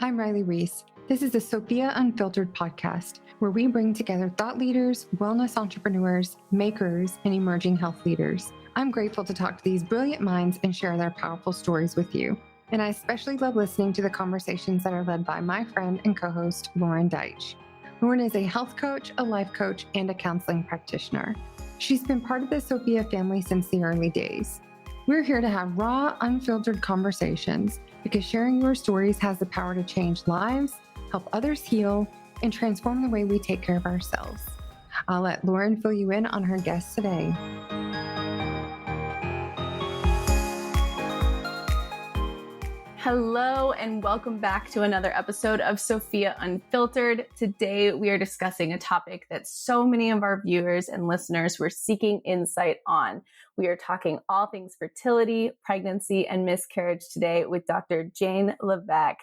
I'm Riley Reese. This is the Sophia Unfiltered podcast, where we bring together thought leaders, wellness entrepreneurs, makers, and emerging health leaders. I'm grateful to talk to these brilliant minds and share their powerful stories with you. And I especially love listening to the conversations that are led by my friend and co-host, Lauren Deitch. Lauren is a health coach, a life coach, and a counseling practitioner. She's been part of the Sophia family since the early days. We're here to have raw, unfiltered conversations because sharing your stories has the power to change lives, help others heal, and transform the way we take care of ourselves. I'll let Lauren fill you in on her guest today. Hello, and welcome back to another episode of Sophia Unfiltered. Today, we are discussing a topic that so many of our viewers and listeners were seeking insight on. We are talking all things fertility, pregnancy, and miscarriage today with Dr. Jane Levesque.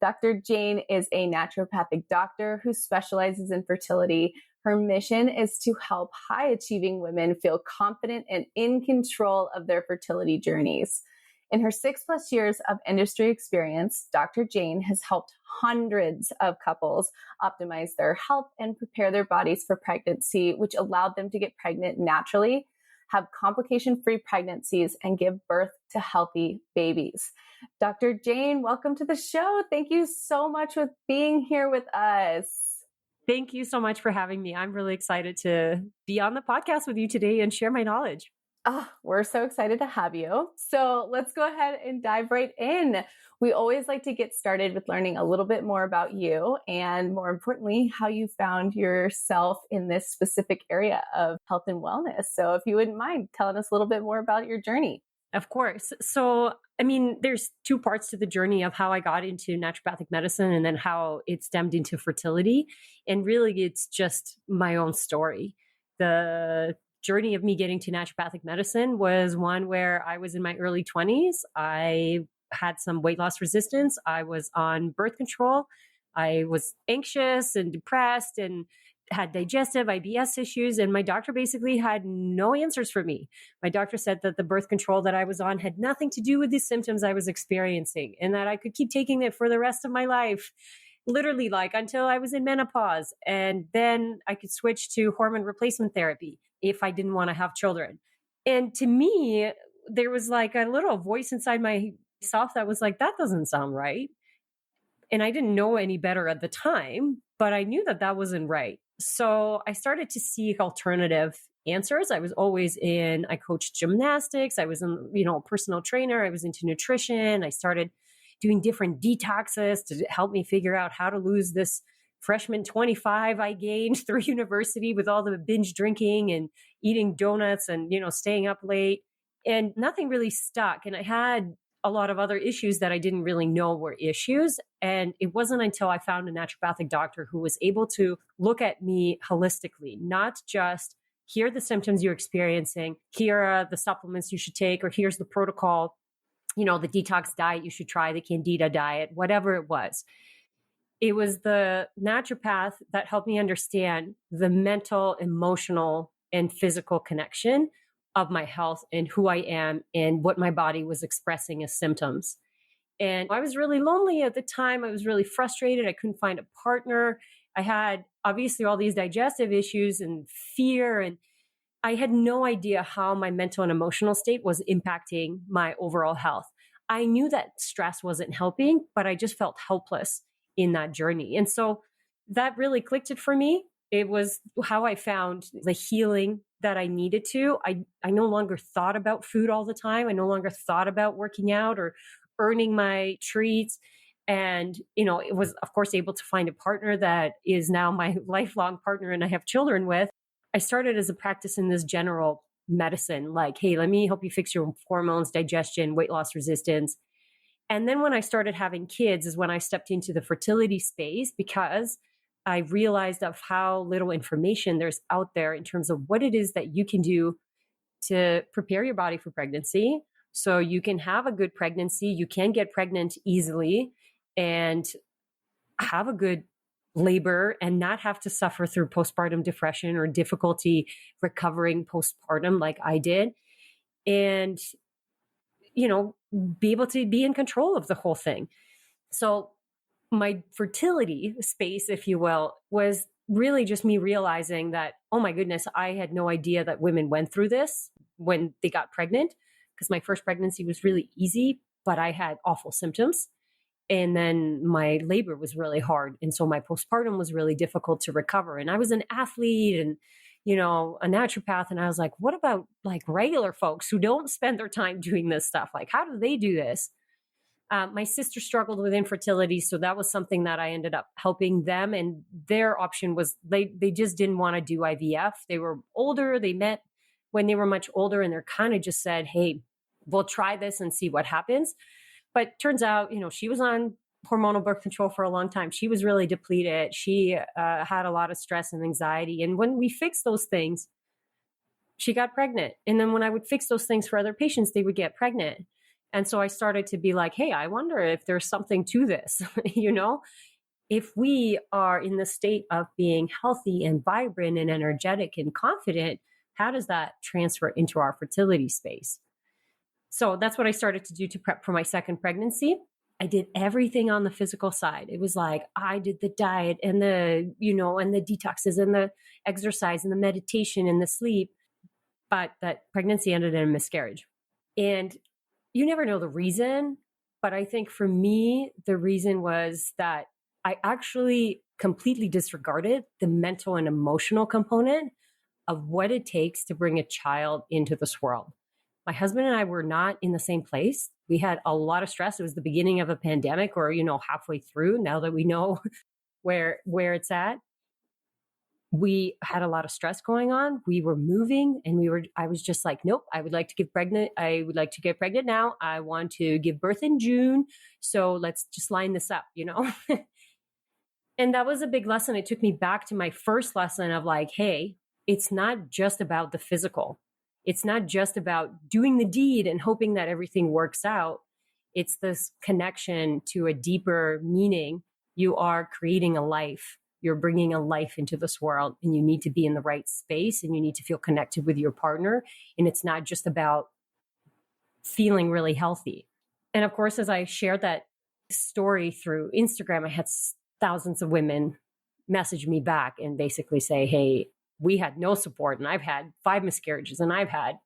Dr. Jane is a naturopathic doctor who specializes in fertility. Her mission is to help high-achieving women feel confident and in control of their fertility journeys. In her 6+ years of industry experience, Dr. Jane has helped hundreds of couples optimize their health and prepare their bodies for pregnancy, which allowed them to get pregnant naturally, have complication-free pregnancies, and give birth to healthy babies. Dr. Jane, welcome to the show. Thank you so much for being here with us. Thank you so much for having me. I'm really excited to be on the podcast with you today and share my knowledge. Oh, we're so excited to have you. So let's go ahead and dive right in. We always like to get started with learning a little bit more about you and, more importantly, how you found yourself in this specific area of health and wellness. So if you wouldn't mind telling us a little bit more about your journey. Of course. So, there's two parts to the journey of how I got into naturopathic medicine and then how it stemmed into fertility. And really, it's just my own story. The journey of me getting to naturopathic medicine was one where I was in my early 20s. I had some weight loss resistance. I was on birth control. I was anxious and depressed and had digestive IBS issues. And my doctor basically had no answers for me. My doctor said that the birth control that I was on had nothing to do with the symptoms I was experiencing and that I could keep taking it for the rest of my life. Literally until I was in menopause. And then I could switch to hormone replacement therapy if I didn't want to have children. And to me, there was a little voice inside myself that was like, that doesn't sound right. And I didn't know any better at the time, but I knew that that wasn't right. So I started to seek alternative answers. I coached gymnastics. I was a personal trainer. I was into nutrition. I started doing different detoxes to help me figure out how to lose this freshman 25 I gained through university with all the binge drinking and eating donuts and, staying up late, and nothing really stuck. And I had a lot of other issues that I didn't really know were issues. And it wasn't until I found a naturopathic doctor who was able to look at me holistically, not just here are the symptoms you're experiencing, here are the supplements you should take, or here's the protocol, the detox diet you should try, the Candida diet, whatever it was. It was the naturopath that helped me understand the mental, emotional, and physical connection of my health and who I am and what my body was expressing as symptoms. And I was really lonely at the time. I was really frustrated. I couldn't find a partner. I had obviously all these digestive issues and fear, and I had no idea how my mental and emotional state was impacting my overall health. I knew that stress wasn't helping, but I just felt helpless in that journey. And so that really clicked it for me. It was how I found the healing that I needed to. I no longer thought about food all the time. I no longer thought about working out or earning my treats. And, it was, of course, able to find a partner that is now my lifelong partner and I have children with. I started as a practice in this general medicine, hey, let me help you fix your hormones, digestion, weight loss resistance. And then when I started having kids is when I stepped into the fertility space, because I realized of how little information there's out there in terms of what it is that you can do to prepare your body for pregnancy. So you can have a good pregnancy, you can get pregnant easily and have a good labor and not have to suffer through postpartum depression or difficulty recovering postpartum like I did. And, be able to be in control of the whole thing. So my fertility space, if you will, was really just me realizing that, oh my goodness, I had no idea that women went through this when they got pregnant, because my first pregnancy was really easy, but I had awful symptoms. And then my labor was really hard. And so my postpartum was really difficult to recover. And I was an athlete and, a naturopath. And I was like, what about like regular folks who don't spend their time doing this stuff? Like, how do they do this? My sister struggled with infertility. So that was something that I ended up helping them. And their option was they just didn't want to do IVF. They were older. They met when they were much older, and they're kind of just said, hey, we'll try this and see what happens. But turns out, she was on hormonal birth control for a long time. She was really depleted. She had a lot of stress and anxiety. And when we fixed those things, she got pregnant. And then when I would fix those things for other patients, they would get pregnant. And so I started to be like, hey, I wonder if there's something to this, If we are in the state of being healthy and vibrant and energetic and confident, how does that transfer into our fertility space? So that's what I started to do to prep for my second pregnancy. I did everything on the physical side. It was like I did the diet and and the detoxes and the exercise and the meditation and the sleep. But that pregnancy ended in a miscarriage. And you never know the reason. But I think for me, the reason was that I actually completely disregarded the mental and emotional component of what it takes to bring a child into this world. My husband and I were not in the same place. We had a lot of stress. It was the beginning of a pandemic, or, halfway through, now that we know where it's at. We had a lot of stress going on. We were moving and I was just like, nope, I would like to get pregnant. I would like to get pregnant now. I want to give birth in June. So let's just line this up, And that was a big lesson. It took me back to my first lesson of like, hey, it's not just about the physical. It's not just about doing the deed and hoping that everything works out. It's this connection to a deeper meaning. You are creating a life. You're bringing a life into this world, and you need to be in the right space, and you need to feel connected with your partner. And it's not just about feeling really healthy. And of course, as I shared that story through Instagram, I had thousands of women message me back and basically say, hey, we had no support, and I've had 5 miscarriages, and I've had,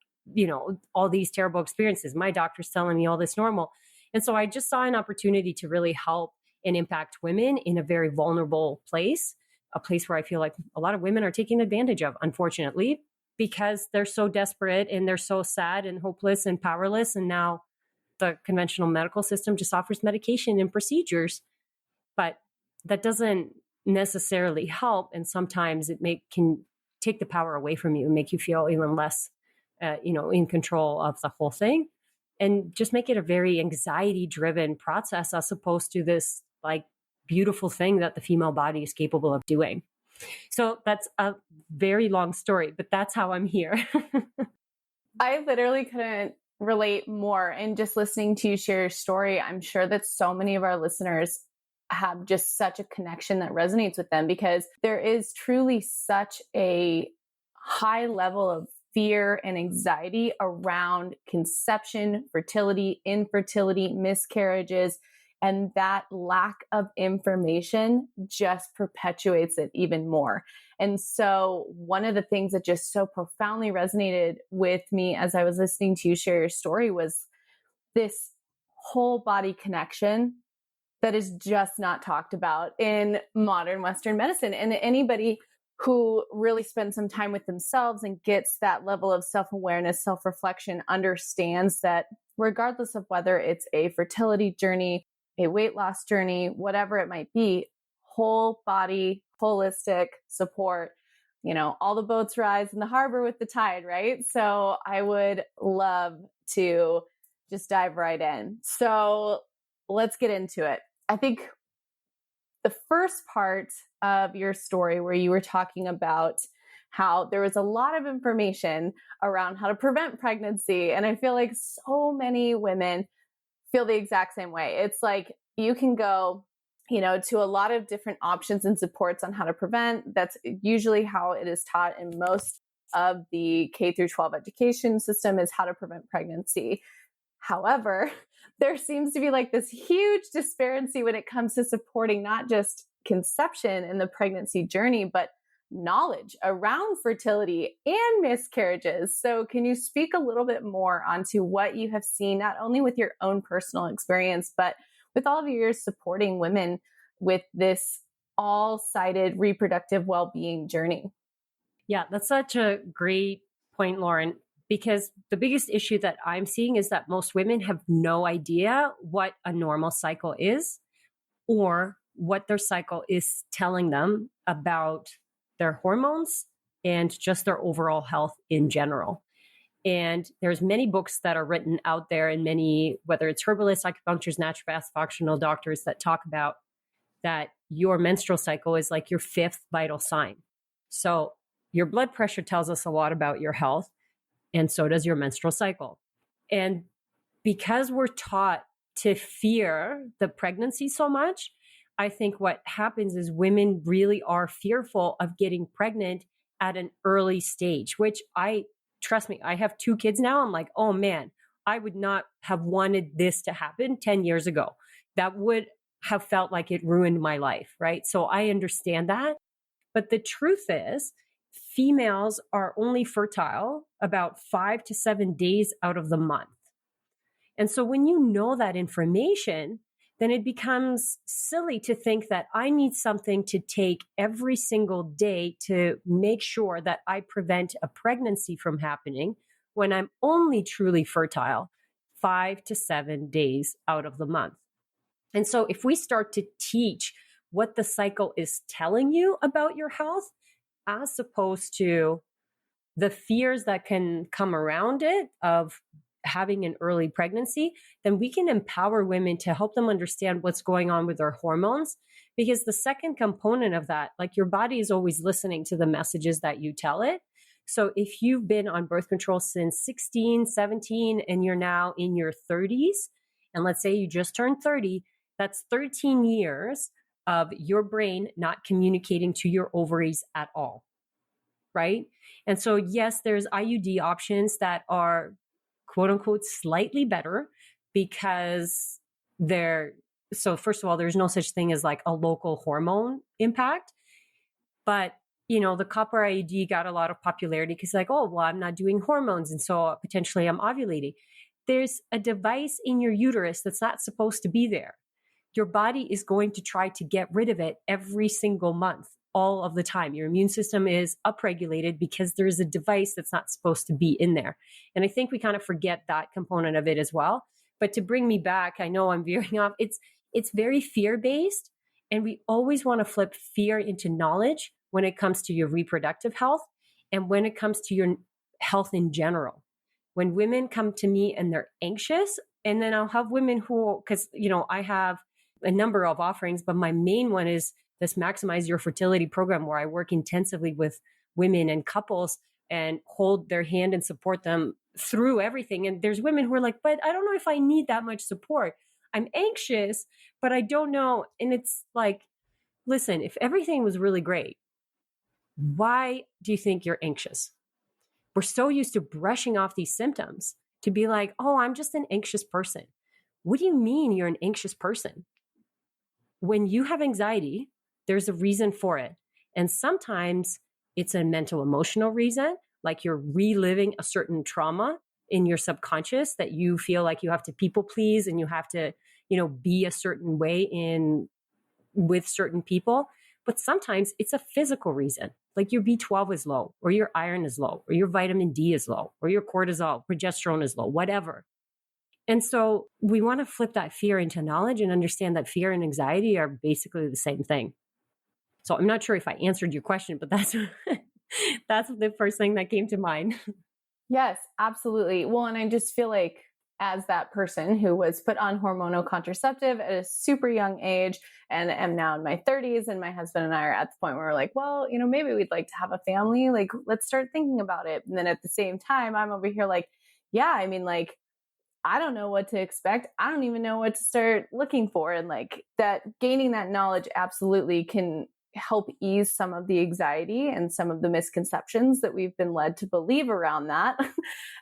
all these terrible experiences. My doctor's telling me all this normal. And so I just saw an opportunity to really help and impact women in a very vulnerable place, a place where I feel like a lot of women are taken advantage of, unfortunately, because they're so desperate and they're so sad and hopeless and powerless. And now the conventional medical system just offers medication and procedures, but that doesn't necessarily help. And sometimes it can take the power away from you and make you feel even less, in control of the whole thing, and just make it a very anxiety-driven process as opposed to this like beautiful thing that the female body is capable of doing. So that's a very long story, but that's how I'm here. I literally couldn't relate more. And just listening to you share your story, I'm sure that so many of our listeners have just such a connection that resonates with them, because there is truly such a high level of fear and anxiety around conception, fertility, infertility, miscarriages, and that lack of information just perpetuates it even more. And so one of the things that just so profoundly resonated with me as I was listening to you share your story was this whole body connection that is just not talked about in modern Western medicine. And anybody who really spends some time with themselves and gets that level of self-awareness, self-reflection, understands that regardless of whether it's a fertility journey, a weight loss journey, whatever it might be, whole body, holistic support, all the boats rise in the harbor with the tide, right? So I would love to just dive right in. So let's get into it. I think the first part of your story where you were talking about how there was a lot of information around how to prevent pregnancy. And I feel like so many women feel the exact same way. It's like you can go, to a lot of different options and supports on how to prevent. That's usually how it is taught in most of the K through 12 education system, is how to prevent pregnancy. However, there seems to be like this huge disparity when it comes to supporting not just conception and the pregnancy journey, but knowledge around fertility and miscarriages. So can you speak a little bit more onto what you have seen, not only with your own personal experience, but with all of your years supporting women with this all-sided reproductive well-being journey? Yeah, that's such a great point, Lauren, because the biggest issue that I'm seeing is that most women have no idea what a normal cycle is or what their cycle is telling them about their hormones and just their overall health in general. And there's many books that are written out there, and many, whether it's herbalists, acupuncturists, naturopaths, functional doctors, that talk about that your menstrual cycle is like your fifth vital sign. So your blood pressure tells us a lot about your health, and so does your menstrual cycle. And because we're taught to fear the pregnancy so much, I think what happens is women really are fearful of getting pregnant at an early stage, which trust me, I have 2 kids now. I'm like, oh man, I would not have wanted this to happen 10 years ago. That would have felt like it ruined my life, right? So I understand that. But the truth is, females are only fertile about 5 to 7 days out of the month. And so when you know that information, then it becomes silly to think that I need something to take every single day to make sure that I prevent a pregnancy from happening when I'm only truly fertile 5 to 7 days out of the month. And so if we start to teach what the cycle is telling you about your health, as opposed to the fears that can come around it of having an early pregnancy, then we can empower women to help them understand what's going on with their hormones. Because the second component of that, like your body is always listening to the messages that you tell it. So if you've been on birth control since 16, 17, and you're now in your 30s, and let's say you just turned 30, that's 13 years of your brain not communicating to your ovaries at all, right? And so yes, there's IUD options that are quote unquote slightly better because so first of all, there's no such thing as like a local hormone impact. But, the copper IUD got a lot of popularity because like, oh, well, I'm not doing hormones. And so potentially I'm ovulating. There's a device in your uterus that's not supposed to be there. Your body is going to try to get rid of it every single month, all of the time. Your immune system is upregulated because there's a device that's not supposed to be in there. And I think we kind of forget that component of it as well. But to bring me back, I know I'm veering off. It's very fear-based, and we always want to flip fear into knowledge when it comes to your reproductive health and when it comes to your health in general. When women come to me and they're anxious, and then I'll have women who, because, I have a number of offerings, but my main one is this Maximize Your Fertility program, where I work intensively with women and couples and hold their hand and support them through everything. And there's women who are like, but I don't know if I need that much support. I'm anxious, but I don't know. And it's like, listen, if everything was really great, why do you think you're anxious? We're so used to brushing off these symptoms to be like, oh, I'm just an anxious person. What do you mean you're an anxious person? When you have anxiety, there's a reason for it. And sometimes it's a mental emotional reason, like you're reliving a certain trauma in your subconscious that you feel like you have to people please and you have to, be a certain way with certain people. But sometimes it's a physical reason, like your B12 is low, or your iron is low, or your vitamin D is low, or your cortisol, progesterone is low, whatever. And so we want to flip that fear into knowledge and understand that fear and anxiety are basically the same thing. So I'm not sure if I answered your question, but that's the first thing that came to mind. Yes, absolutely. Well, and I just feel like as that person who was put on hormonal contraceptive at a super young age and am now in my 30s, and my husband and I are at the point where we're like, well, maybe we'd like to have a family. Like, let's start thinking about it. And then at the same time, I'm over here like, yeah, I don't know what to expect. I don't even know what to start looking for. And like that, gaining that knowledge absolutely can help ease some of the anxiety and some of the misconceptions that we've been led to believe around that.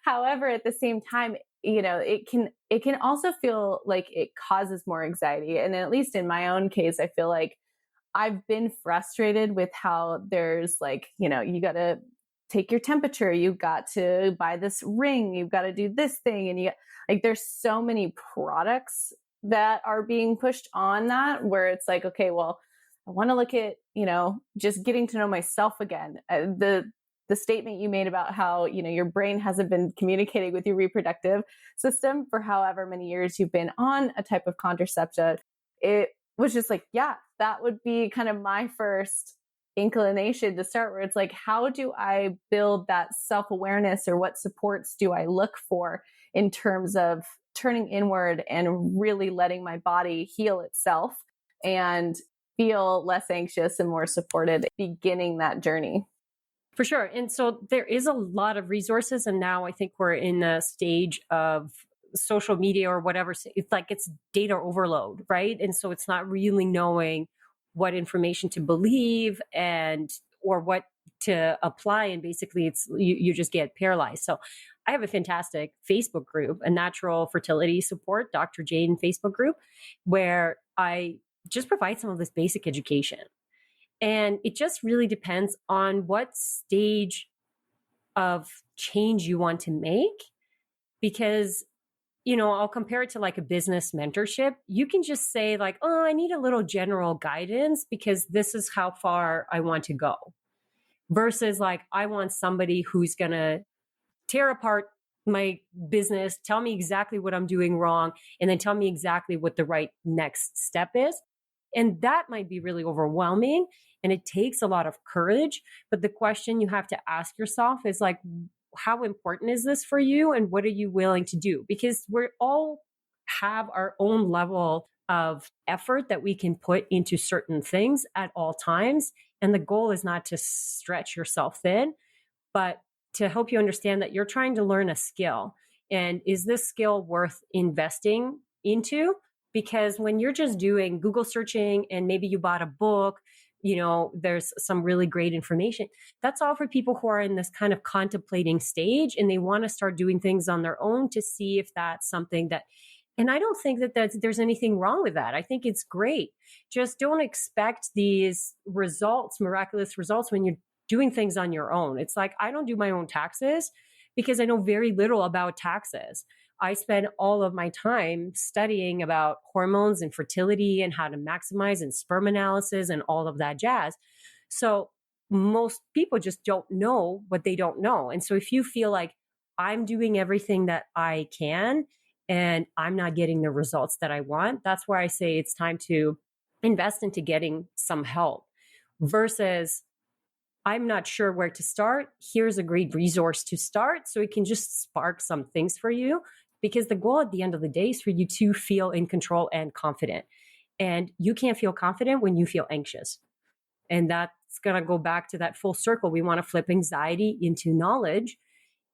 However, at the same time, it can also feel like it causes more anxiety. And at least in my own case, I feel like I've been frustrated with how there's you got to take your temperature, you've got to buy this ring, you've got to do this thing. And there's so many products that are being pushed on that, where it's like, okay, well, I want to look at, just getting to know myself again. The statement you made about how, your brain hasn't been communicating with your reproductive system for however many years you've been on a type of contraception, it was just like, yeah, that would be kind of my first inclination to start, where it's like, how do I build that self-awareness, or what supports do I look for in terms of turning inward and really letting my body heal itself and feel less anxious and more supported beginning that journey? For sure. And so there is a lot of resources. And now I think we're in a stage of social media or whatever. It's like it's data overload, right? And so it's not really knowing what information to believe or what to apply. And basically you just get paralyzed. So I have a fantastic Facebook group, a natural fertility support, Dr. Jane Facebook group, where I just provide some of this basic education. And it just really depends on what stage of change you want to make. Because, I'll compare it to like a business mentorship. You can just say like, oh, I need a little general guidance because this is how far I want to go. Versus like, I want somebody who's going to tear apart my business, tell me exactly what I'm doing wrong, and then tell me exactly what the right next step is. And that might be really overwhelming. And it takes a lot of courage. But the question you have to ask yourself is like, how important is this for you? And what are you willing to do? Because we all have our own level of effort that we can put into certain things at all times. And the goal is not to stretch yourself thin, but to help you understand that you're trying to learn a skill. And is this skill worth investing into? Because when you're just doing Google searching and maybe you bought a book, there's some really great information. That's all for people who are in this kind of contemplating stage and they want to start doing things on their own to see if that's something that, and I don't think that there's anything wrong with that. I think it's great. Just don't expect these results, miraculous results, when you're doing things on your own. It's like, I don't do my own taxes because I know very little about taxes. I spend all of my time studying about hormones and fertility and how to maximize and sperm analysis and all of that jazz. So most people just don't know what they don't know. And so if you feel like I'm doing everything that I can and I'm not getting the results that I want, that's where I say it's time to invest into getting some help versus I'm not sure where to start. Here's a great resource to start so it can just spark some things for you. Because the goal at the end of the day is for you to feel in control and confident. And you can't feel confident when you feel anxious. And that's going to go back to that full circle. We want to flip anxiety into knowledge.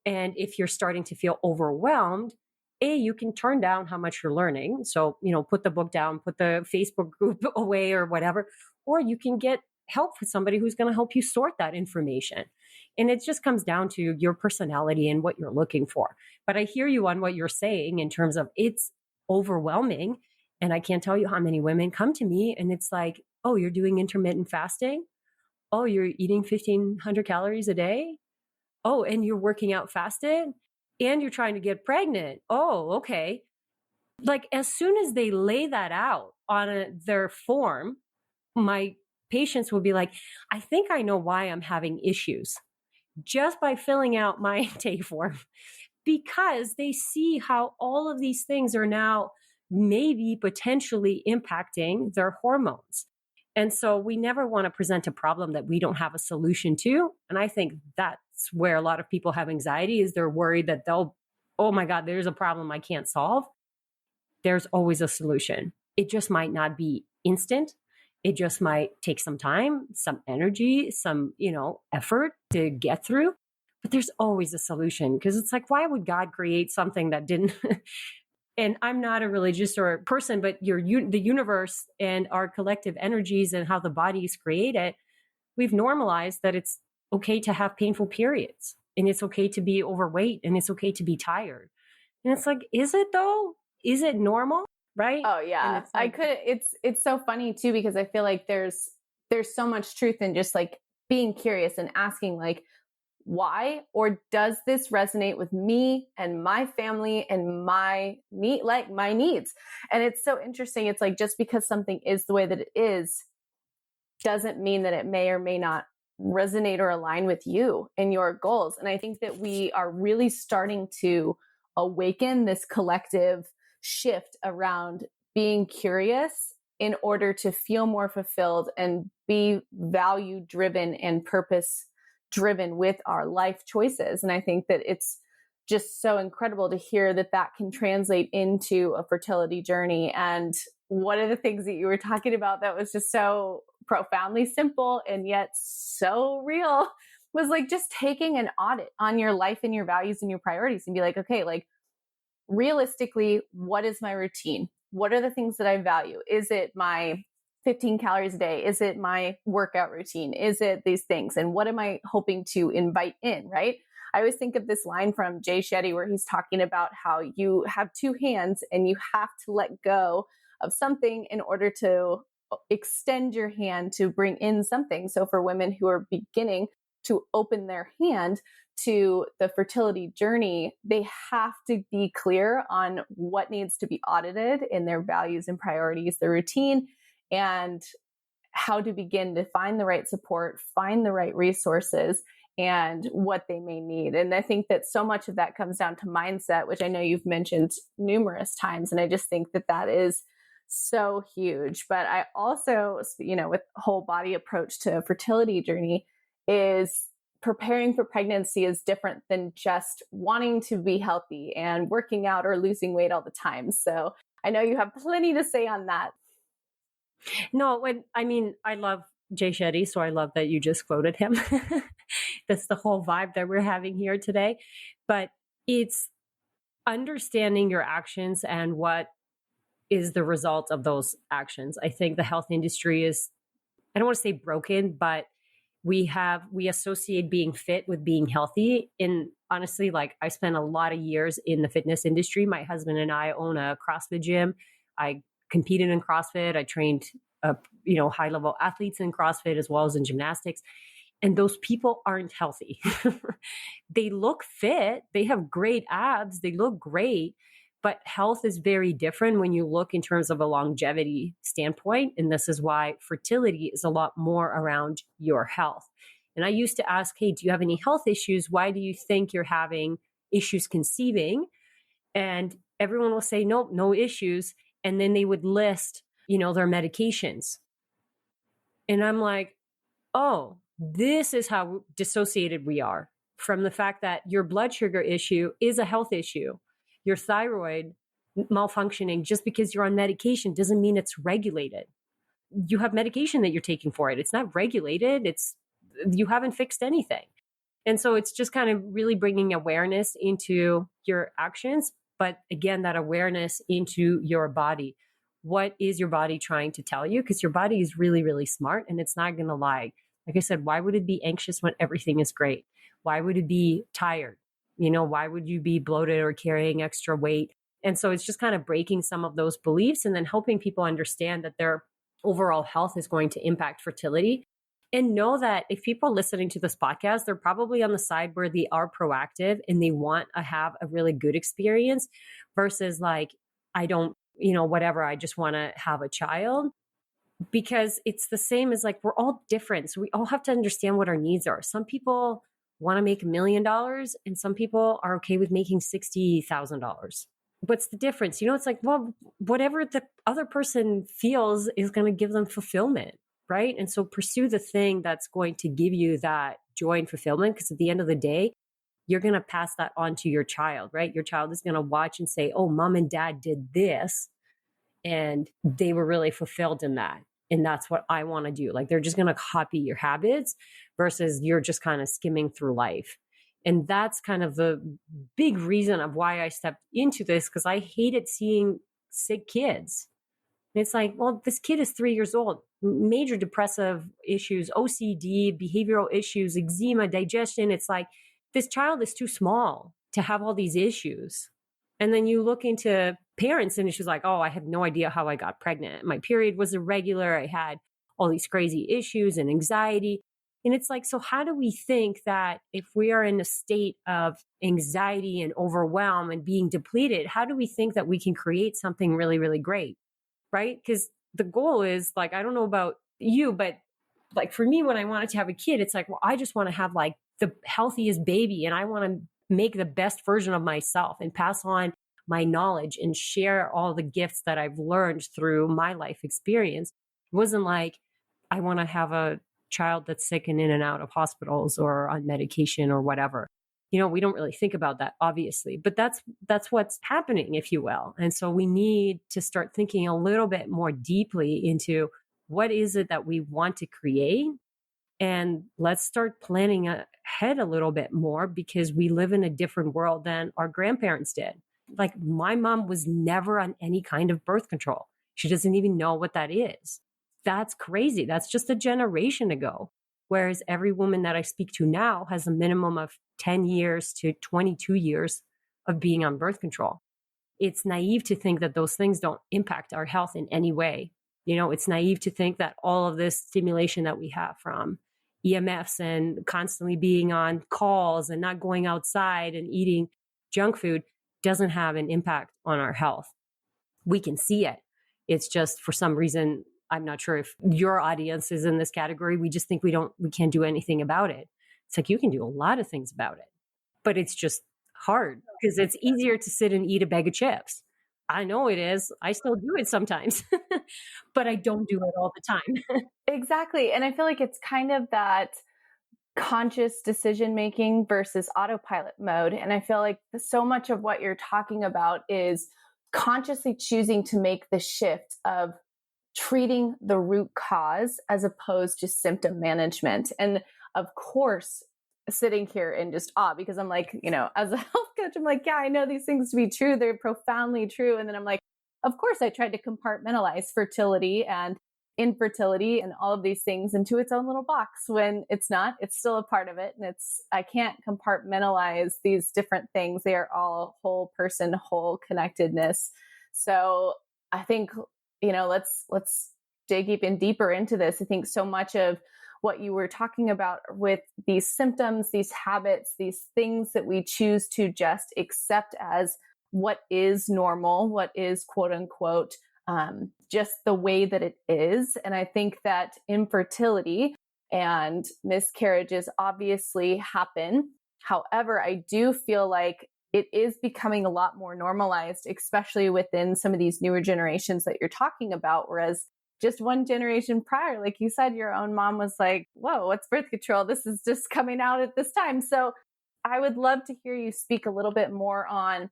And if you're starting to feel overwhelmed, you can turn down how much you're learning. So, put the book down, put the Facebook group away or whatever. Or you can get help with somebody who's going to help you sort that information. And it just comes down to your personality and what you're looking for. But I hear you on what you're saying in terms of it's overwhelming. And I can't tell you how many women come to me and it's like, oh, you're doing intermittent fasting? Oh, you're eating 1,500 calories a day? Oh, and you're working out fasted? And you're trying to get pregnant? Oh, okay. Like as soon as they lay that out on their form, my patients will be like, I think I know why I'm having issues just by filling out my intake form, because they see how all of these things are now maybe potentially impacting their hormones. And so we never want to present a problem that we don't have a solution to. And I think that's where a lot of people have anxiety, is they're worried that oh my God, there's a problem I can't solve. There's always a solution. It just might not be instant. It just might take some time, some energy, some, effort to get through. But there's always a solution, because it's like, why would God create something that didn't? And I'm not a religious or person, but the universe and our collective energies and how the body is created, we've normalized that it's okay to have painful periods, and it's okay to be overweight, and it's okay to be tired. And it's like, is it though? Is it normal? Right? Oh yeah. And it's like, it's so funny too, because I feel like there's so much truth in just like being curious and asking like, why? Or does this resonate with me and my family and my needs? And it's so interesting. It's like, just because something is the way that it is doesn't mean that it may or may not resonate or align with you and your goals. And I think that we are really starting to awaken this collective shift around being curious in order to feel more fulfilled and be value driven and purpose driven with our life choices. And I think that it's just so incredible to hear that that can translate into a fertility journey. And one of the things that you were talking about that was just so profoundly simple and yet so real was like just taking an audit on your life and your values and your priorities and be like, okay, like realistically, what is my routine? What are the things that I value? Is it my 15 calories a day? Is it my workout routine? Is it these things? And what am I hoping to invite in, right? I always think of this line from Jay Shetty where he's talking about how you have two hands and you have to let go of something in order to extend your hand to bring in something. So for women who are beginning to open their hand to the fertility journey, they have to be clear on what needs to be audited in their values and priorities, their routine, and how to begin to find the right support, find the right resources, and what they may need. And I think that so much of that comes down to mindset, which I know you've mentioned numerous times. And I just think that that is so huge. But I also, with whole body approach to a fertility journey is preparing for pregnancy is different than just wanting to be healthy and working out or losing weight all the time. So I know you have plenty to say on that. No, I love Jay Shetty, so I love that you just quoted him. That's the whole vibe that we're having here today. But it's understanding your actions and what is the result of those actions. I think the health industry is, I don't want to say broken, but we associate being fit with being healthy. And honestly, like I spent a lot of years in the fitness industry. My husband and I own a CrossFit gym. I competed in CrossFit. I trained high level athletes in CrossFit as well as in gymnastics. And those people aren't healthy. They look fit. They have great abs. They look great. But health is very different when you look in terms of a longevity standpoint. And this is why fertility is a lot more around your health. And I used to ask, hey, do you have any health issues? Why do you think you're having issues conceiving? And everyone will say, nope, no issues. And then they would list, their medications. And I'm like, oh, this is how dissociated we are from the fact that your blood sugar issue is a health issue. Your thyroid malfunctioning just because you're on medication doesn't mean it's regulated. You have medication that you're taking for it. It's not regulated. You haven't fixed anything. And so it's just kind of really bringing awareness into your actions. But again, that awareness into your body. What is your body trying to tell you? Because your body is really, really smart and it's not going to lie. Like I said, why would it be anxious when everything is great? Why would it be tired? Why would you be bloated or carrying extra weight? And so it's just kind of breaking some of those beliefs and then helping people understand that their overall health is going to impact fertility. And know that if people are listening to this podcast, they're probably on the side where they are proactive and they want to have a really good experience versus like, I don't, whatever, I just want to have a child. Because it's the same as like, we're all different. So we all have to understand what our needs are. Some people want to make $1 million and some people are okay with making $60,000. What's the difference? It's like, well, whatever the other person feels is going to give them fulfillment, right? And so pursue the thing that's going to give you that joy and fulfillment. Because at the end of the day, you're going to pass that on to your child, right? Your child is going to watch and say, oh, mom and dad did this. And they were really fulfilled in that. And that's what I want to do. Like they're just going to copy your habits versus you're just kind of skimming through life. And that's kind of the big reason of why I stepped into this, because I hated seeing sick kids. And it's like, well, this kid is 3 years old, major depressive issues, OCD, behavioral issues, eczema, digestion. It's like, this child is too small to have all these issues. And then you look into parents and she's like, oh, I have no idea how I got pregnant. My period was irregular. I had all these crazy issues and anxiety. And it's like, so how do we think that if we are in a state of anxiety and overwhelm and being depleted, how do we think that we can create something really, really great? Right? Because the goal is like, I don't know about you, but like for me, when I wanted to have a kid, it's like, well, I just want to have like the healthiest baby and I want to make the best version of myself and pass on my knowledge and share all the gifts that I've learned through my life experience. It wasn't like I want to have a child that's sick and in and out of hospitals or on medication or whatever. You know, we don't really think about that, obviously, but that's what's happening, if you will. And so we need to start thinking a little bit more deeply into what is it that we want to create. And let's start planning ahead a little bit more because we live in a different world than our grandparents did. Like my mom was never on any kind of birth control. She doesn't even know what that is. That's crazy. That's just a generation ago. Whereas every woman that I speak to now has a minimum of 10 years to 22 years of being on birth control. It's naive to think that those things don't impact our health in any way. You know, it's naive to think that all of this stimulation that we have from EMFs and constantly being on calls and not going outside and eating junk food doesn't have an impact on our health. We can see it. It's just for some reason, I'm not sure if your audience is in this category. We just think we can't do anything about it. It's like you can do a lot of things about it, but it's just hard because it's easier to sit and eat a bag of chips. I know it is. I still do it sometimes, but I don't do it all the time. Exactly. And I feel like it's kind of that conscious decision making versus autopilot mode. And I feel like so much of what you're talking about is consciously choosing to make the shift of treating the root cause as opposed to symptom management. And of course, sitting here in just awe because I'm like, you know, as a health coach, I'm like, yeah, I know these things to be true. They're profoundly true. And then I'm like, of course, I tried to compartmentalize fertility and infertility and all of these things into its own little box when it's not. It's still a part of it. And I can't compartmentalize these different things. They are all whole person, whole connectedness. So I think, you know, let's dig even deeper into this. I think so much of what you were talking about with these symptoms, these habits, these things that we choose to just accept as what is normal, what is quote unquote, just the way that it is. And I think that infertility and miscarriages obviously happen. However, I do feel like it is becoming a lot more normalized, especially within some of these newer generations that you're talking about. Whereas just one generation prior, like you said, your own mom was like, whoa, what's birth control? This is just coming out at this time. So I would love to hear you speak a little bit more on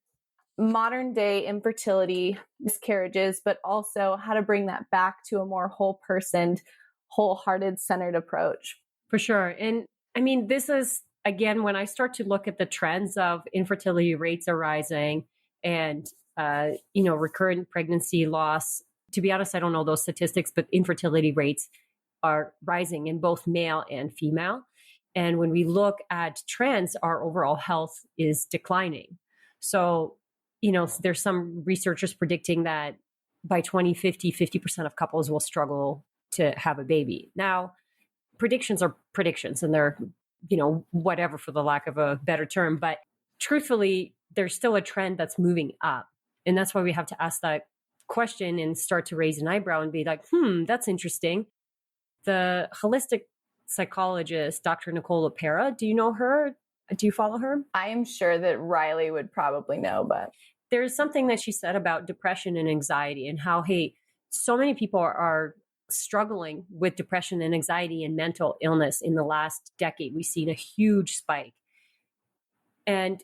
modern day infertility, miscarriages, but also how to bring that back to a more whole person, wholehearted centered approach. For sure. And I mean, this is, again, when I start to look at the trends of infertility rates are rising and, recurrent pregnancy loss, to be honest, I don't know those statistics, but infertility rates are rising in both male and female. And when we look at trends, our overall health is declining. So, there's some researchers predicting that by 2050, 50% of couples will struggle to have a baby. Now, predictions are predictions and they're, whatever for the lack of a better term. But truthfully, there's still a trend that's moving up. And that's why we have to ask that question and start to raise an eyebrow and be like, that's interesting. The holistic psychologist, Dr. Nicole LePera, do you know her? Do you follow her? I am sure that Riley would probably know, but there's something that she said about depression and anxiety and how, hey, so many people are struggling with depression and anxiety and mental illness in the last decade. We've seen a huge spike. And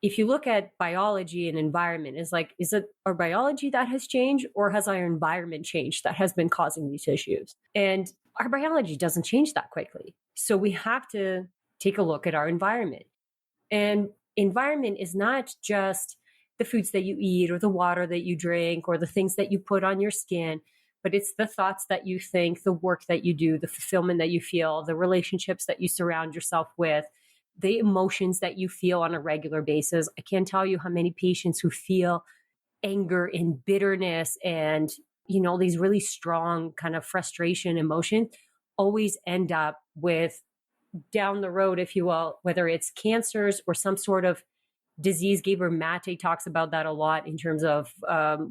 if you look at biology and environment, is it our biology that has changed or has our environment changed that has been causing these issues? And our biology doesn't change that quickly. So we have to take a look at our environment. And environment is not just the foods that you eat or the water that you drink or the things that you put on your skin, but it's the thoughts that you think, the work that you do, the fulfillment that you feel, the relationships that you surround yourself with, the emotions that you feel on a regular basis. I can't tell you how many patients who feel anger and bitterness and, these really strong kind of frustration emotions always end up with down the road, if you will, whether it's cancers or some sort of disease. Gabor Mate talks about that a lot in terms of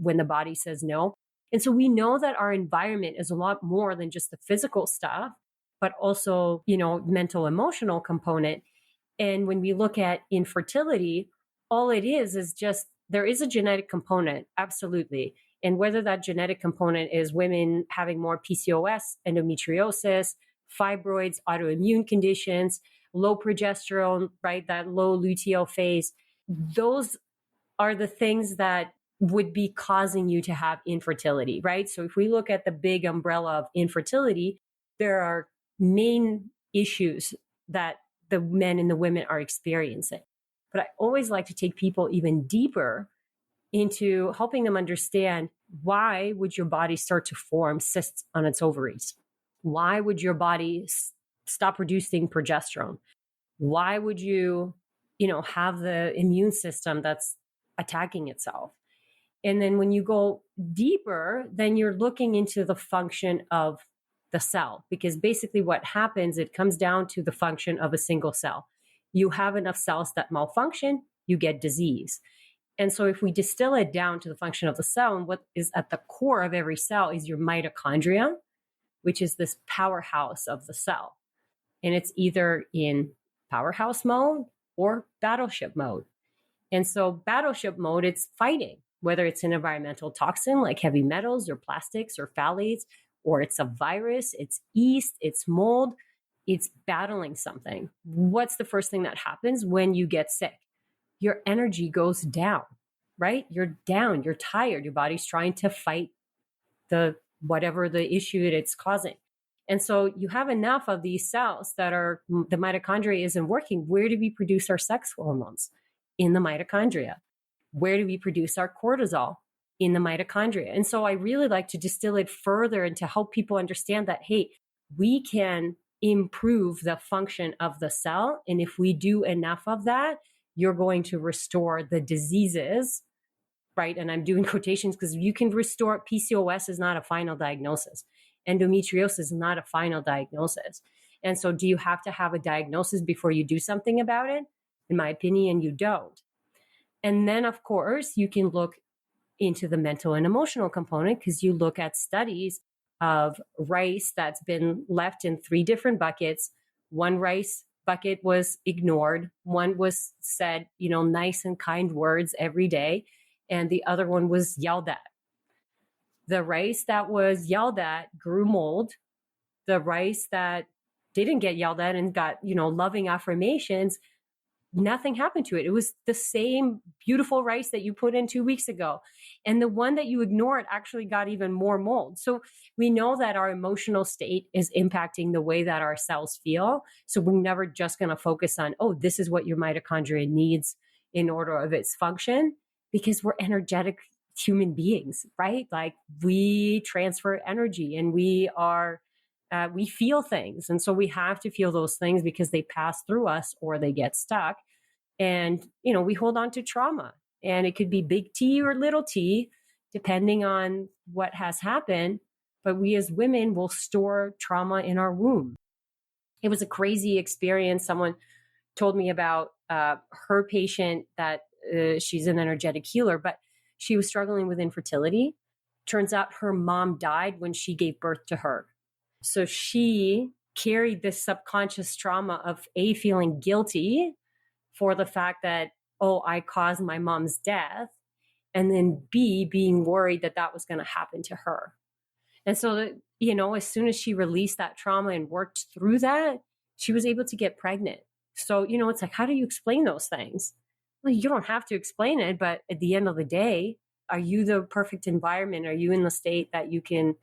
when the body says no. And so we know that our environment is a lot more than just the physical stuff, but also, mental, emotional component. And when we look at infertility, all it is just there is a genetic component, absolutely. And whether that genetic component is women having more PCOS, endometriosis, fibroids, autoimmune conditions, low progesterone, right? That low luteal phase, those are the things that would be causing you to have infertility, right? So if we look at the big umbrella of infertility, there are main issues that the men and the women are experiencing. But I always like to take people even deeper into helping them understand, why would your body start to form cysts on its ovaries? Why would your body stop producing progesterone? Why would you, have the immune system that's attacking itself? And then when you go deeper, then you're looking into the function of the cell, because basically what happens, it comes down to the function of a single cell. You have enough cells that malfunction, you get disease. And so if we distill it down to the function of the cell, and what is at the core of every cell is your mitochondria, which is this powerhouse of the cell. And it's either in powerhouse mode or battleship mode. And so battleship mode, it's fighting, whether it's an environmental toxin like heavy metals or plastics or phthalates, or it's a virus, it's yeast, it's mold, it's battling something. What's the first thing that happens when you get sick? Your energy goes down, right? You're down, you're tired, your body's trying to fight whatever the issue it's causing. And so you have enough of these cells that are, the mitochondria isn't working. Where do we produce our sex hormones? In the mitochondria. Where do we produce our cortisol? In the mitochondria. And so I really like to distill it further and to help people understand that, hey, we can improve the function of the cell. And if we do enough of that, you're going to restore the diseases, right? And I'm doing quotations because you can restore. PCOS is not a final diagnosis. Endometriosis is not a final diagnosis. And so do you have to have a diagnosis before you do something about it? In my opinion, you don't. And then, of course, you can look into the mental and emotional component, because you look at studies of rice that's been left in 3 different buckets. One rice bucket was ignored. One was said, nice and kind words every day. And the other one was yelled at. The rice that was yelled at grew mold. The rice that didn't get yelled at and got, loving affirmations, nothing happened to it. It was the same beautiful rice that you put in 2 weeks ago. And the one that you ignored actually got even more mold. So we know that our emotional state is impacting the way that our cells feel. So we're never just going to focus on, this is what your mitochondria needs in order of its function, because we're energetic human beings, right? Like, we transfer energy and we feel things. And so we have to feel those things because they pass through us or they get stuck. And, we hold on to trauma, and it could be big T or little t, depending on what has happened. But we as women will store trauma in our womb. It was a crazy experience. Someone told me about her patient that she's an energetic healer, but she was struggling with infertility. Turns out her mom died when she gave birth to her. So she carried this subconscious trauma of feeling guilty for the fact that, I caused my mom's death, and then B, being worried that that was going to happen to her. And so, as soon as she released that trauma and worked through that, she was able to get pregnant. So, it's like, how do you explain those things? Well, you don't have to explain it, but at the end of the day, are you the perfect environment? Are you in the state that you can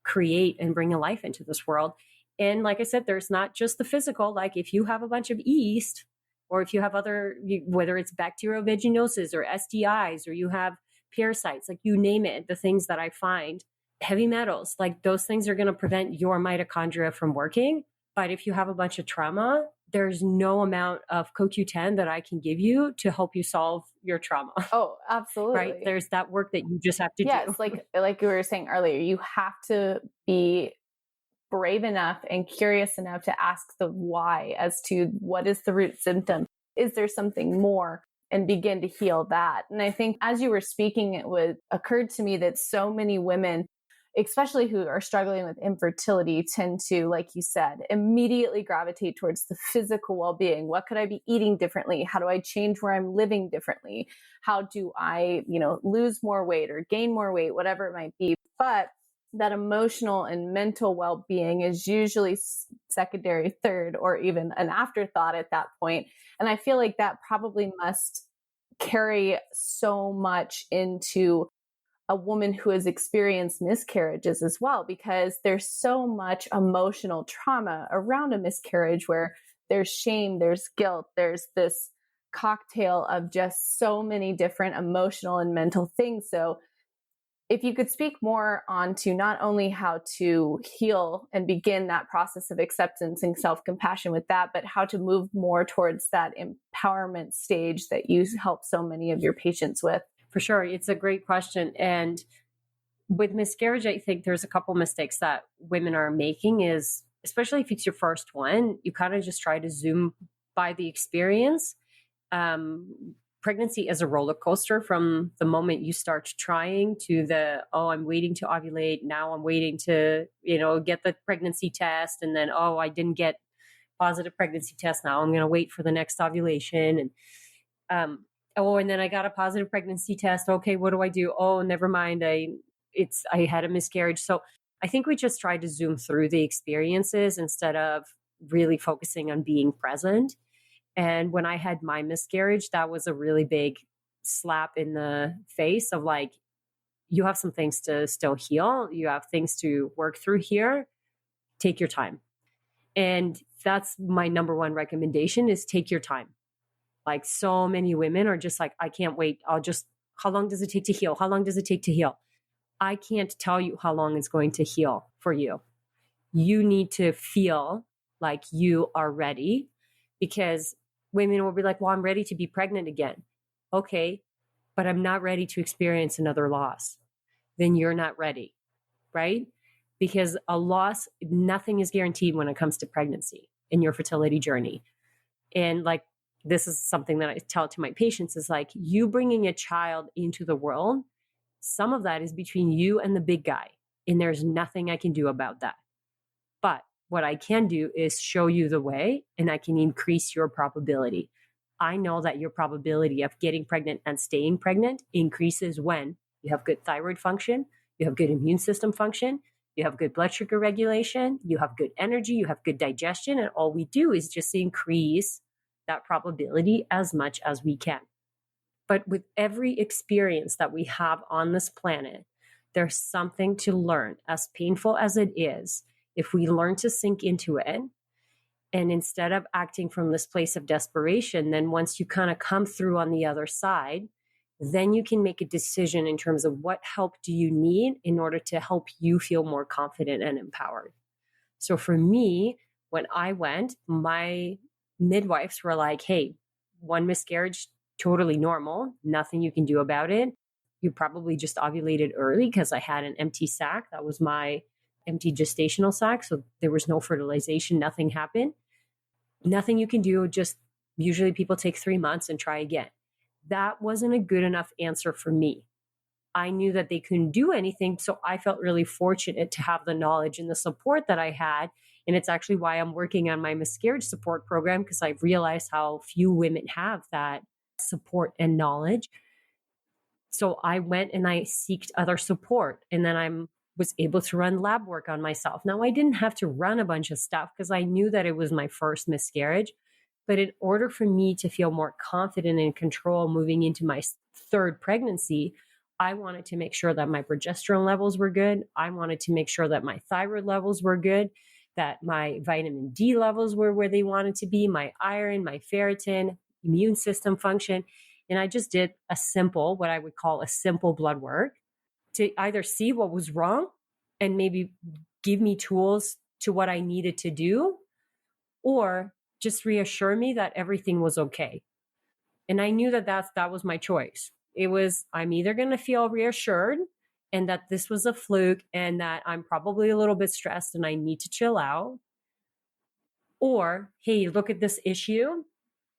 create and bring a life into this world? And like I said, there's not just the physical. Like, if you have a bunch of yeast, or if you have whether it's bacterial vaginosis or STIs, or you have parasites, like you name it, the things that I find, heavy metals, like those things are going to prevent your mitochondria from working. But if you have a bunch of trauma, there's no amount of CoQ10 that I can give you to help you solve your trauma. Oh, absolutely. Right? There's that work that you just have to do. Yes, like you were saying earlier, you have to be brave enough and curious enough to ask the why as to what is the root symptom. Is there something more? And begin to heal that. And I think as you were speaking, it occurred to me that so many women, especially who are struggling with infertility, tend to, like you said, immediately gravitate towards the physical well-being. What could I be eating differently? How do I change where I'm living differently? How do I, lose more weight or gain more weight, whatever it might be. But that emotional and mental well-being is usually secondary, third, or even an afterthought at that point. And I feel like that probably must carry so much into a woman who has experienced miscarriages as well, because there's so much emotional trauma around a miscarriage where there's shame, there's guilt, there's this cocktail of just so many different emotional and mental things. So if you could speak more onto not only how to heal and begin that process of acceptance and self-compassion with that, but how to move more towards that empowerment stage that you help so many of your patients with. For sure. It's a great question. And with miscarriage, I think there's a couple mistakes that women are making is, especially if it's your first one, you kind of just try to zoom by the experience. Pregnancy is a roller coaster from the moment you start trying to I'm waiting to ovulate. Now I'm waiting to, get the pregnancy test. And then, I didn't get positive pregnancy test. Now I'm going to wait for the next ovulation. And, and then I got a positive pregnancy test. Okay, what do I do? Oh, never mind. I had a miscarriage. So I think we just try to zoom through the experiences instead of really focusing on being present. And when I had my miscarriage, that was a really big slap in the face of like, you have some things to still heal. You have things to work through here. Take your time. And that's my number one recommendation is take your time. Like so many women are just like, I can't wait. How long does it take to heal? How long does it take to heal? I can't tell you how long it's going to heal for you. You need to feel like you are ready, because women will be like, well, I'm ready to be pregnant again. Okay, but I'm not ready to experience another loss. Then you're not ready, right? Because a loss, nothing is guaranteed when it comes to pregnancy in your fertility journey. And like, this is something that I tell to my patients is like, you bringing a child into the world, some of that is between you and the big guy. And there's nothing I can do about that. But what I can do is show you the way, and I can increase your probability. I know that your probability of getting pregnant and staying pregnant increases when you have good thyroid function, you have good immune system function, you have good blood sugar regulation, you have good energy, you have good digestion, and all we do is just increase that probability as much as we can. But with every experience that we have on this planet, there's something to learn, as painful as it is. If we learn to sink into it, and instead of acting from this place of desperation, then once you kind of come through on the other side, then you can make a decision in terms of what help do you need in order to help you feel more confident and empowered. So for me, when I went, my midwives were like, hey, one miscarriage, totally normal, nothing you can do about it. You probably just ovulated early because I had an empty sac. That was my empty gestational sac. So there was no fertilization, nothing happened. Nothing you can do. Just usually people take 3 months and try again. That wasn't a good enough answer for me. I knew that they couldn't do anything. So I felt really fortunate to have the knowledge and the support that I had. And it's actually why I'm working on my miscarriage support program, because I've realized how few women have that support and knowledge. So I went and I sought other support. And then I was able to run lab work on myself. Now, I didn't have to run a bunch of stuff because I knew that it was my first miscarriage. But in order for me to feel more confident and in control moving into my third pregnancy, I wanted to make sure that my progesterone levels were good. I wanted to make sure that my thyroid levels were good, that my vitamin D levels were where they wanted to be, my iron, my ferritin, immune system function. And I just did what I would call a simple blood work to either see what was wrong and maybe give me tools to what I needed to do, or just reassure me that everything was okay. And I knew that was my choice. It was, I'm either going to feel reassured and that this was a fluke and that I'm probably a little bit stressed and I need to chill out. Or, hey, look at this issue.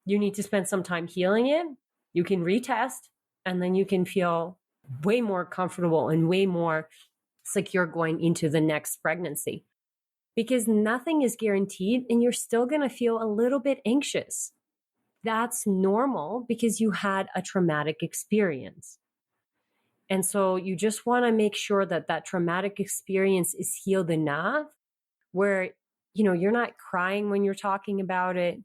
You need to spend some time healing it. You can retest and then you can feel way more comfortable and way more secure going into the next pregnancy. Because nothing is guaranteed and you're still going to feel a little bit anxious. That's normal because you had a traumatic experience. And so you just want to make sure that that traumatic experience is healed enough where, you're not crying when you're talking about it.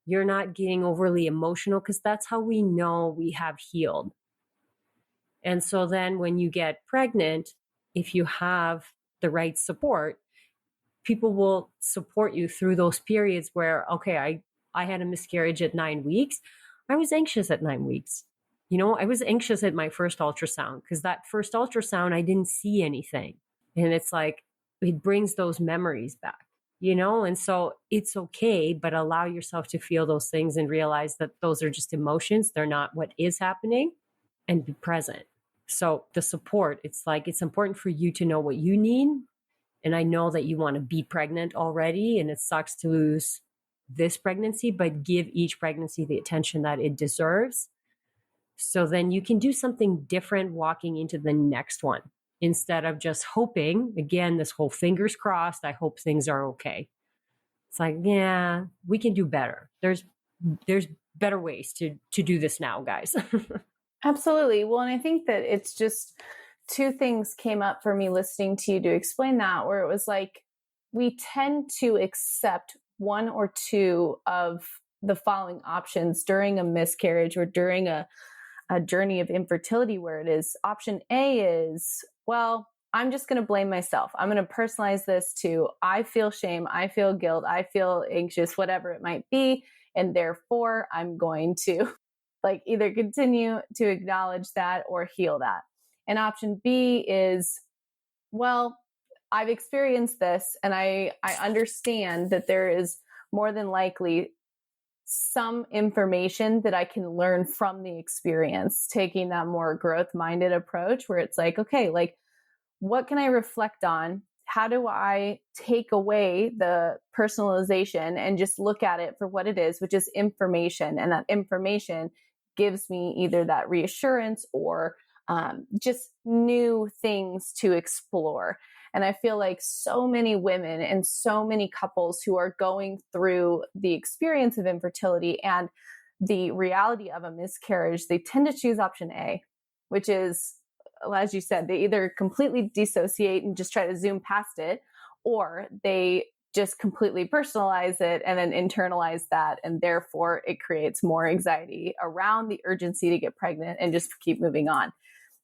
You're not getting overly emotional because that's how we know we have healed. And so then when you get pregnant, if you have the right support, people will support you through those periods where, okay, I had a miscarriage at 9 weeks. I was anxious at 9 weeks. I was anxious at my first ultrasound because that first ultrasound, I didn't see anything. And it's like, it brings those memories back, and so it's okay, but allow yourself to feel those things and realize that those are just emotions. They're not what is happening, and be present. So the support, it's like, it's important for you to know what you need. And I know that you want to be pregnant already and it sucks to lose this pregnancy, but give each pregnancy the attention that it deserves. So then you can do something different walking into the next one instead of just hoping, again, this whole fingers crossed, I hope things are okay. It's like, yeah, we can do better. There's better ways to do this now, guys. Absolutely. Well, and I think that it's just two things came up for me listening to you to explain that, where it was like, we tend to accept one or two of the following options during a miscarriage or during a journey of infertility, where it is option A is, well, I'm just going to blame myself. I'm going to personalize this to, I feel shame, I feel guilt, I feel anxious, whatever it might be. And therefore I'm going to either continue to acknowledge that or heal that. And option B is, well, I've experienced this and I understand that there is more than likely some information that I can learn from the experience, taking that more growth-minded approach where it's like, okay, what can I reflect on? How do I take away the personalization and just look at it for what it is, which is information. And that information gives me either that reassurance or just new things to explore. And I feel like so many women and so many couples who are going through the experience of infertility and the reality of a miscarriage, they tend to choose option A, which is, as you said, they either completely dissociate and just try to zoom past it, or they just completely personalize it and then internalize that. And therefore it creates more anxiety around the urgency to get pregnant and just keep moving on.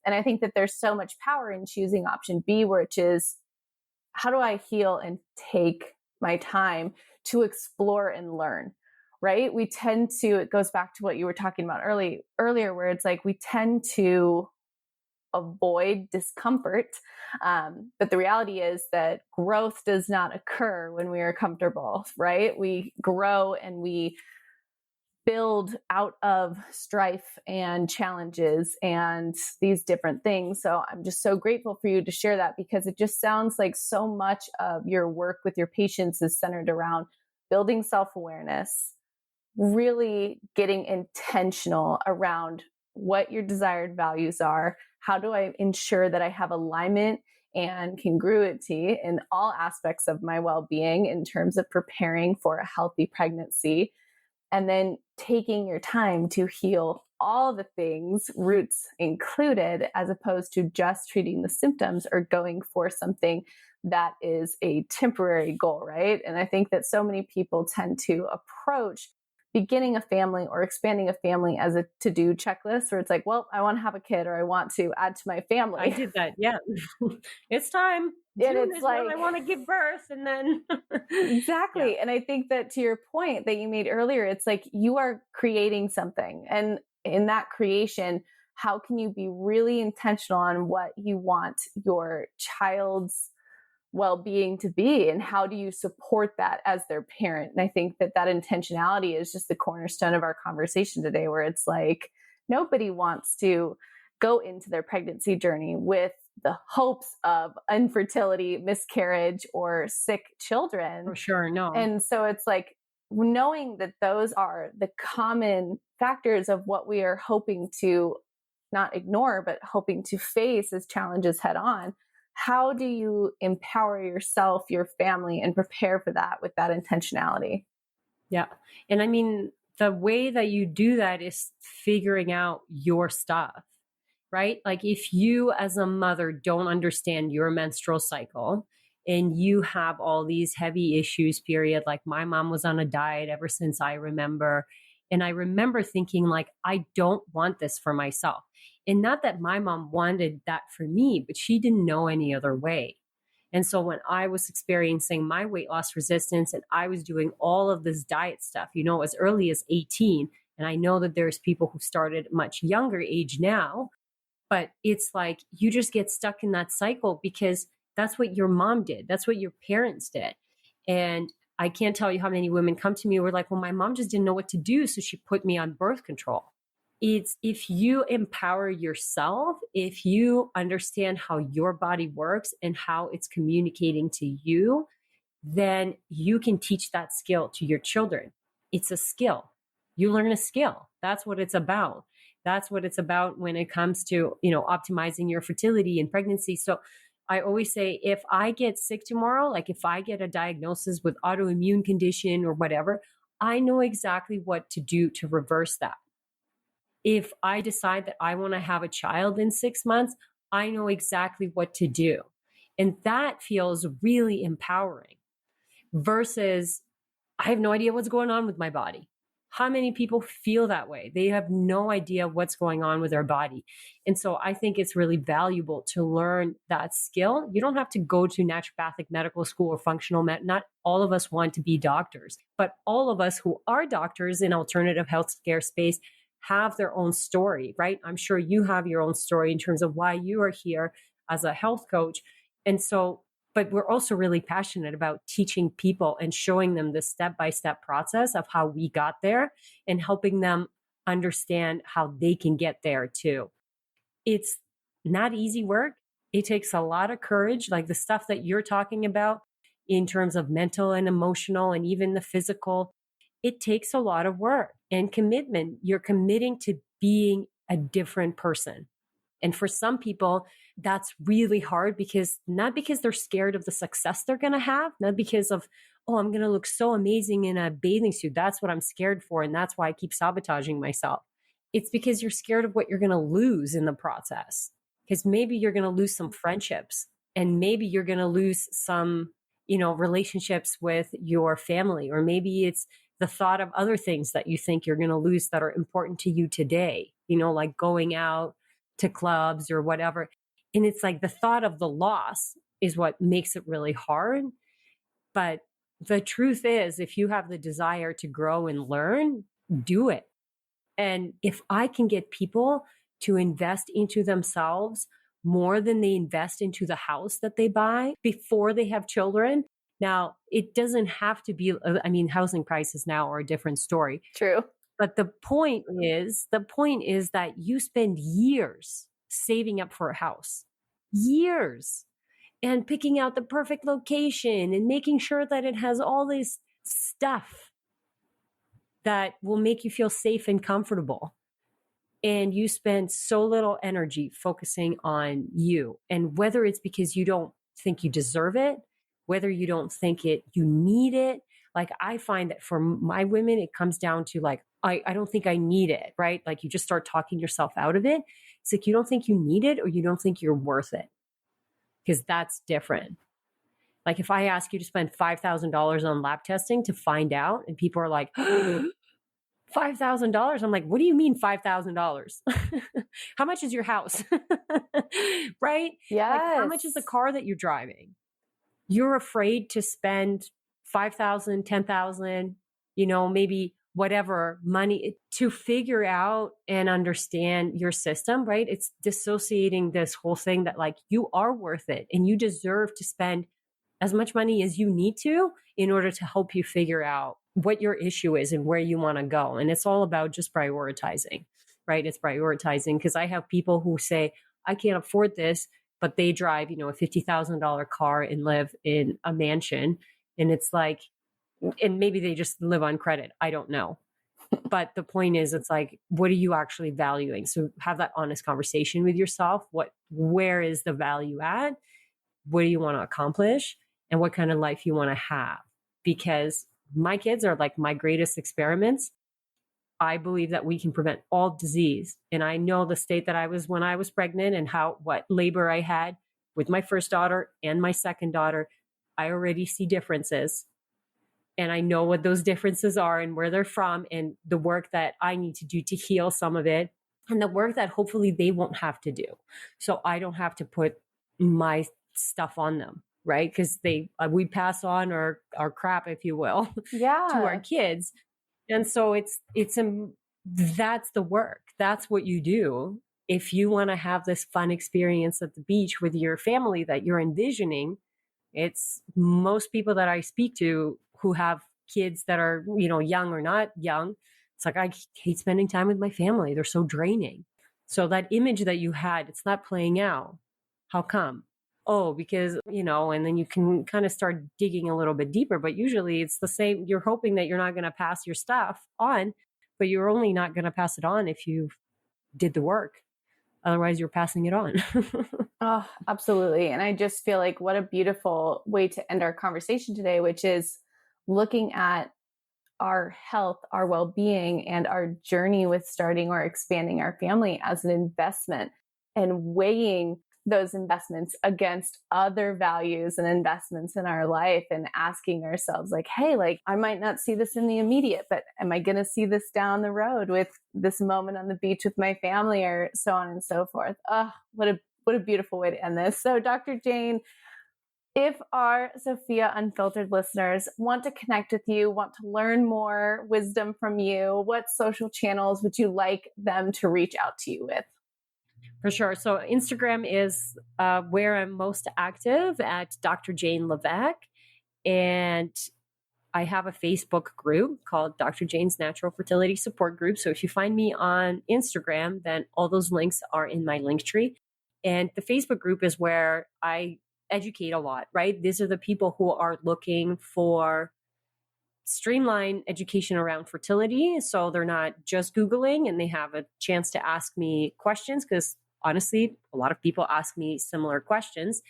And I think that there's so much power in choosing option B, which is, how do I heal and take my time to explore and learn, right? We tend to, it goes back to what you were talking about earlier, where it's like, we tend to avoid discomfort. But the reality is that growth does not occur when we are comfortable, right? We grow and we build out of strife and challenges and these different things. So I'm just so grateful for you to share that, because it just sounds like so much of your work with your patients is centered around building self-awareness, really getting intentional around what your desired values are. How do I ensure that I have alignment and congruity in all aspects of my well-being in terms of preparing for a healthy pregnancy? And then taking your time to heal all the things, roots included, as opposed to just treating the symptoms or going for something that is a temporary goal, right? And I think that so many people tend to approach beginning a family or expanding a family as a to-do checklist, where it's like, well, I want to have a kid or I want to add to my family. I did that. Yeah. It's time. And it's like, I want to give birth. And then exactly. Yeah. And I think that to your point that you made earlier, it's like you are creating something. And in that creation, how can you be really intentional on what you want your child's well-being to be, and how do you support that as their parent? And I think that intentionality is just the cornerstone of our conversation today, where it's like nobody wants to go into their pregnancy journey with the hopes of infertility, miscarriage, or sick children. For sure, no. And so it's like knowing that those are the common factors of what we are hoping to not ignore, but hoping to face as challenges head on. How do you empower yourself, your family, and prepare for that with that intentionality? Yeah. And I mean, the way that you do that is figuring out your stuff, right? Like if you as a mother don't understand your menstrual cycle and you have all these heavy issues, period, like my mom was on a diet ever since I remember. And I remember thinking like, I don't want this for myself. And not that my mom wanted that for me, but she didn't know any other way. And so when I was experiencing my weight loss resistance and I was doing all of this diet stuff, as early as 18, and I know that there's people who started much younger age now, but it's like you just get stuck in that cycle because that's what your mom did. That's what your parents did. And I can't tell you how many women come to me who are like, well, my mom just didn't know what to do, so she put me on birth control. It's if you empower yourself, if you understand how your body works and how it's communicating to you, then you can teach that skill to your children. It's a skill. You learn a skill. That's what it's about. That's what it's about when it comes to, optimizing your fertility and pregnancy. So I always say, if I get sick tomorrow, like if I get a diagnosis with autoimmune condition or whatever, I know exactly what to do to reverse that. If I decide that I want to have a child in 6 months, I know exactly what to do. And that feels really empowering versus I have no idea what's going on with my body. How many people feel that way? They have no idea what's going on with their body. And so I think it's really valuable to learn that skill. You don't have to go to naturopathic medical school or functional med. Not all of us want to be doctors, but all of us who are doctors in alternative healthcare space have their own story, right? I'm sure you have your own story in terms of why you are here as a health coach. And so, but we're also really passionate about teaching people and showing them the step-by-step process of how we got there and helping them understand how they can get there too. It's not easy work. It takes a lot of courage, like the stuff that you're talking about in terms of mental and emotional and even the physical. It takes a lot of work and commitment. You're committing to being a different person. And for some people, that's really hard because not because they're scared of the success they're going to have, not because of, oh, I'm going to look so amazing in a bathing suit. That's what I'm scared for. And that's why I keep sabotaging myself. It's because you're scared of what you're going to lose in the process. Because maybe you're going to lose some friendships and maybe you're going to lose some, relationships with your family, or maybe it's the thought of other things that you think you're going to lose that are important to you today, like going out to clubs or whatever. And it's like the thought of the loss is what makes it really hard. But the truth is, if you have the desire to grow and learn, do it. And if I can get people to invest into themselves more than they invest into the house that they buy before they have children. Now, it doesn't have to be, housing prices now are a different story. True. But the point is that you spend years saving up for a house, years, and picking out the perfect location and making sure that it has all this stuff that will make you feel safe and comfortable. And you spend so little energy focusing on you. And whether it's because you don't think you deserve it, whether you don't think you need it. Like I find that for my women, it comes down to like, I don't think I need it, right? Like you just start talking yourself out of it. It's like, you don't think you need it or you don't think you're worth it. Because that's different. Like if I ask you to spend $5,000 on lab testing to find out and people are like, $5,000. I'm like, what do you mean $5,000? How much is your house? Right? Yes. Like, how much is the car that you're driving? You're afraid to spend $5,000, $10,000, maybe whatever money to figure out and understand your system, right? It's dissociating this whole thing that like you are worth it and you deserve to spend as much money as you need to in order to help you figure out what your issue is and where you want to go. And it's all about just prioritizing, right? It's prioritizing, because I have people who say, I can't afford this, but they drive, a $50,000 car and live in a mansion. And it's like, and maybe they just live on credit. I don't know. But the point is, it's like, what are you actually valuing? So have that honest conversation with yourself. Where is the value at? What do you want to accomplish? And what kind of life you want to have? Because my kids are like my greatest experiments. I believe that we can prevent all disease. And I know the state that I was when I was pregnant and what labor I had with my first daughter and my second daughter. I already see differences. And I know what those differences are and where they're from, and the work that I need to do to heal some of it, and the work that hopefully they won't have to do. So I don't have to put my stuff on them, right? Because we pass on our crap, if you will, to our kids. And so that's the work. That's what you do. If you want to have this fun experience at the beach with your family that you're envisioning, it's most people that I speak to who have kids that are, young or not young. It's like, I hate spending time with my family. They're so draining. So that image that you had, it's not playing out. How come? Oh, because, and then you can kind of start digging a little bit deeper, but usually it's the same. You're hoping that you're not going to pass your stuff on, but you're only not going to pass it on if you did the work. Otherwise, you're passing it on. Oh, absolutely. And I just feel like what a beautiful way to end our conversation today, which is looking at our health, our well-being, and our journey with starting or expanding our family as an investment, and weighing those investments against other values and investments in our life, and asking ourselves like, hey, like, I might not see this in the immediate, but am I going to see this down the road with this moment on the beach with my family, or so on and so forth? Oh, what a beautiful way to end this. So Dr. Jane, if our Sophia Unfiltered listeners want to connect with you, want to learn more wisdom from you, what social channels would you like them to reach out to you with? For sure. So Instagram is where I'm most active, at Dr. Jane Levesque. And I have a Facebook group called Dr. Jane's Natural Fertility Support Group. So if you find me on Instagram, then all those links are in my link tree. And the Facebook group is where I educate a lot, right? These are the people who are looking for streamlined education around fertility. So they're not just Googling, and they have a chance to ask me questions, because honestly, a lot of people ask me similar questions.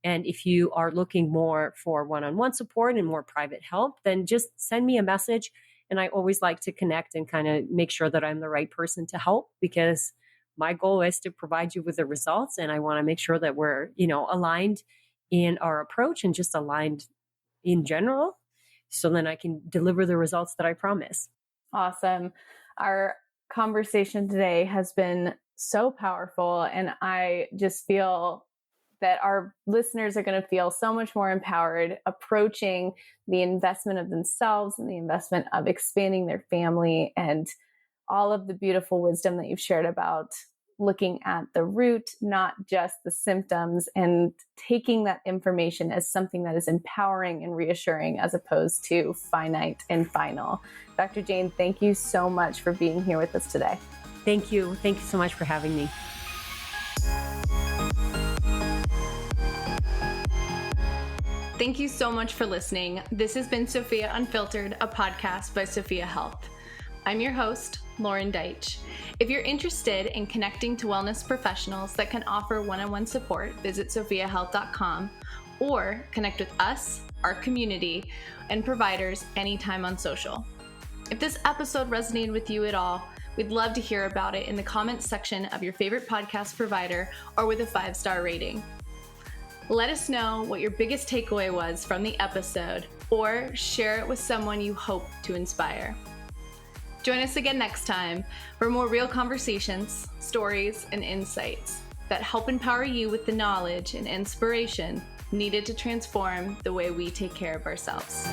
And if you are looking more for one-on-one support and more private help, then just send me a message. And I always like to connect and kind of make sure that I'm the right person to help, because my goal is to provide you with the results. And I want to make sure that we're, aligned in our approach and just aligned in general, so then I can deliver the results that I promise. Awesome. Our conversation today has been so powerful, and I just feel that our listeners are going to feel so much more empowered approaching the investment of themselves and the investment of expanding their family, and all of the beautiful wisdom that you've shared about looking at the root, not just the symptoms, and taking that information as something that is empowering and reassuring, as opposed to finite and final. Dr. Jane, thank you so much for being here with us today. Thank you. Thank you so much for having me. Thank you so much for listening. This has been Sophia Unfiltered, a podcast by Sophia Health. I'm your host, Lauren Deitch. If you're interested in connecting to wellness professionals that can offer one-on-one support, visit sophiahealth.com, or connect with us, our community, and providers anytime on social. If this episode resonated with you at all, we'd love to hear about it in the comments section of your favorite podcast provider, or with a 5-star rating. Let us know what your biggest takeaway was from the episode, or share it with someone you hope to inspire. Join us again next time for more real conversations, stories, and insights that help empower you with the knowledge and inspiration needed to transform the way we take care of ourselves.